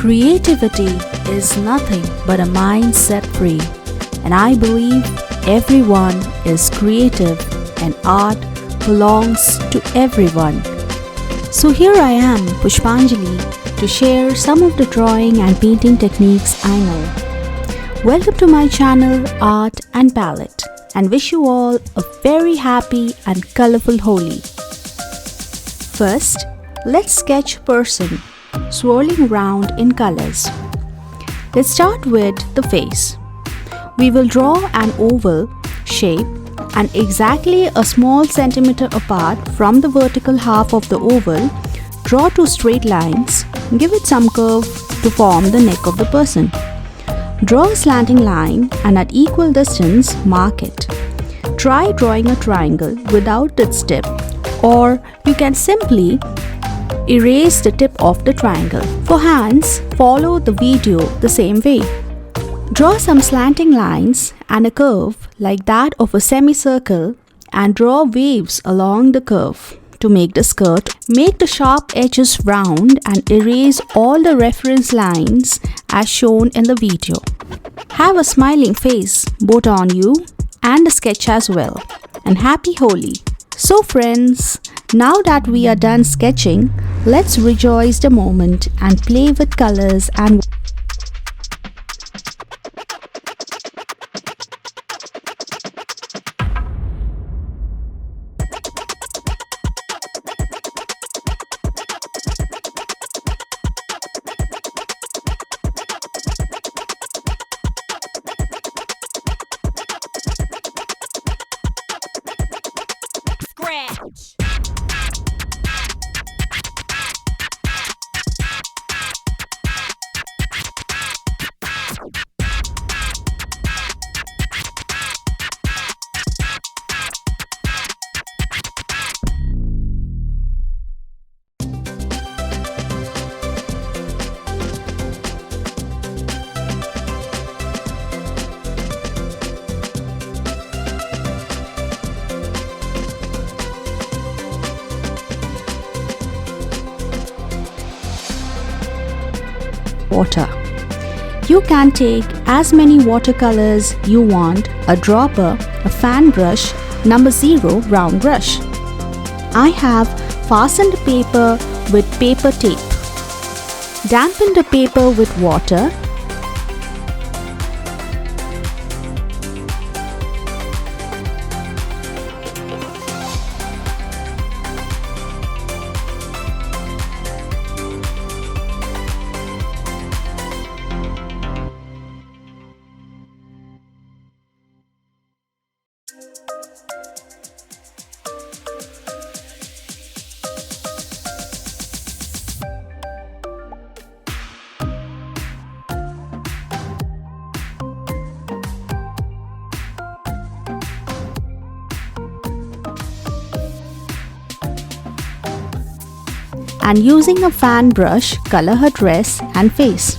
Creativity is nothing but a mindset free, and I believe everyone is creative and art belongs to everyone. So here I am, Pushpanjali, to share some of the drawing and painting techniques I know. Welcome to my channel Art and Palette, and wish you all a very happy and colorful Holi. First, let's sketch a person swirling round in colors. Let's start with the face. We will draw an oval shape and exactly a small centimeter apart from the vertical half of the oval, draw two straight lines, give it some curve to form the neck of the person. Draw a slanting line and at equal distance mark it. Try drawing a triangle without its tip, or you can simply erase the tip of the triangle. For hands, follow the video the same way. Draw some slanting lines and a curve like that of a semicircle and draw waves along the curve. To make the skirt, make the sharp edges round and erase all the reference lines as shown in the video. Have a smiling face both on you and the sketch as well. And happy Holi! So friends, now that we are done sketching, let's rejoice the moment and play with colors and scratch. water. You can take as many watercolors you want, a dropper, a fan brush, number 0 round brush. I have fastened the paper with paper tape. Dampen the paper with water. And using a fan brush, color her dress and face.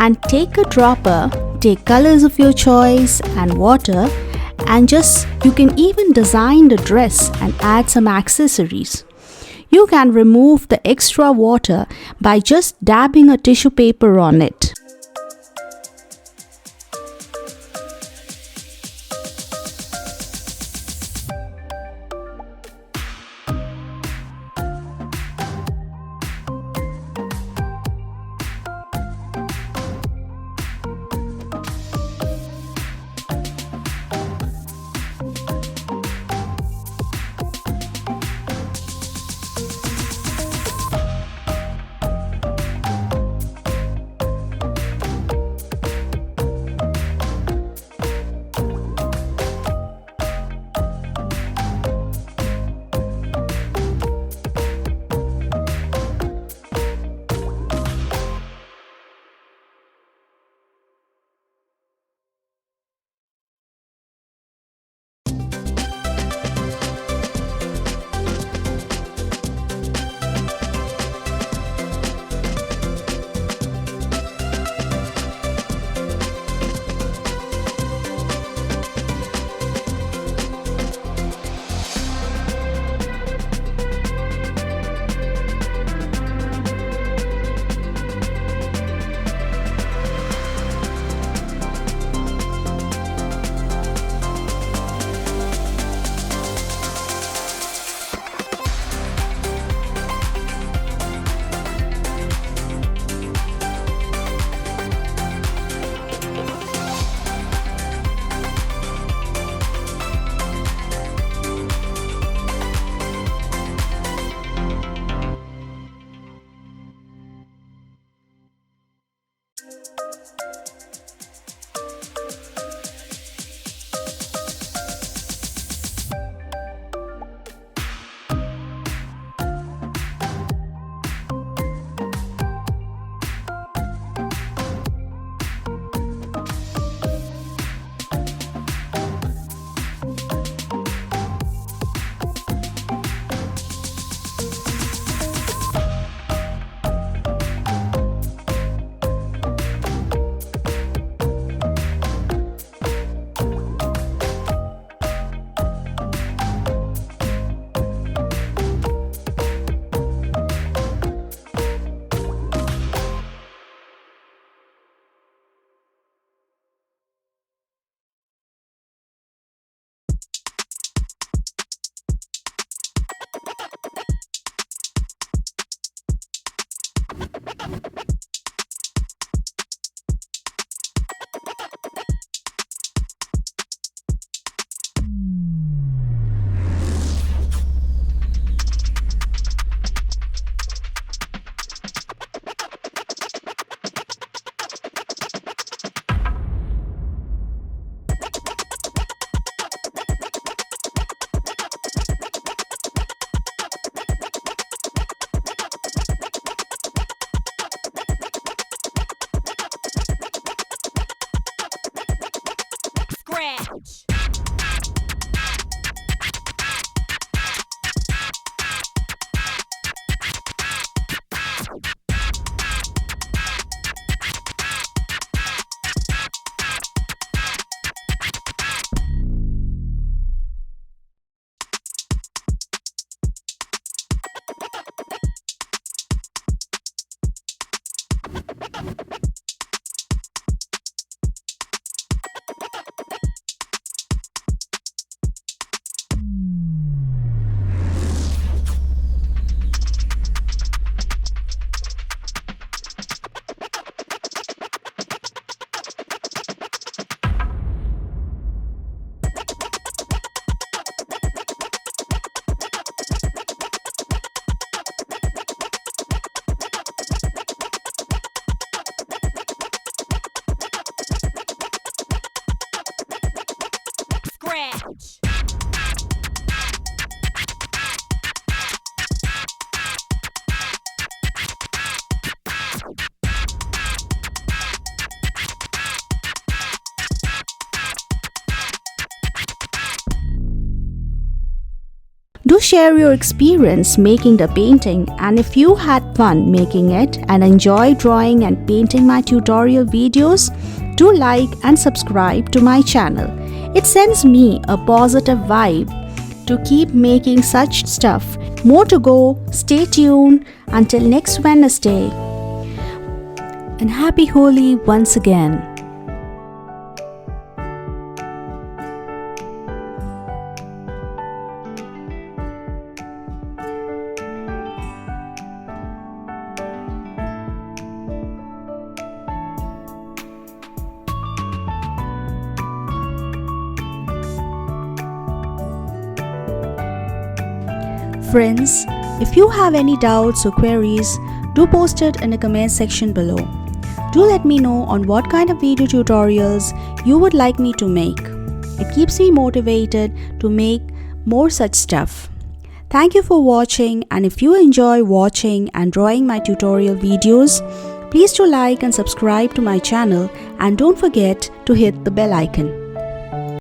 And take a dropper, take colors of your choice and water, and you can even design the dress and add some accessories. You can remove the extra water by just dabbing a tissue paper on it. Scratch. Do share your experience making the painting, and if you had fun making it and enjoy drawing and painting my tutorial videos, do like and subscribe to my channel. It sends me a positive vibe to keep making such stuff. More to go, stay tuned until next Wednesday. And happy Holi once again. Friends, if you have any doubts or queries, do post it in the comment section below. Do let me know on what kind of video tutorials you would like me to make. It keeps me motivated to make more such stuff. Thank you for watching, and if you enjoy watching and drawing my tutorial videos, please do like and subscribe to my channel, and don't forget to hit the bell icon.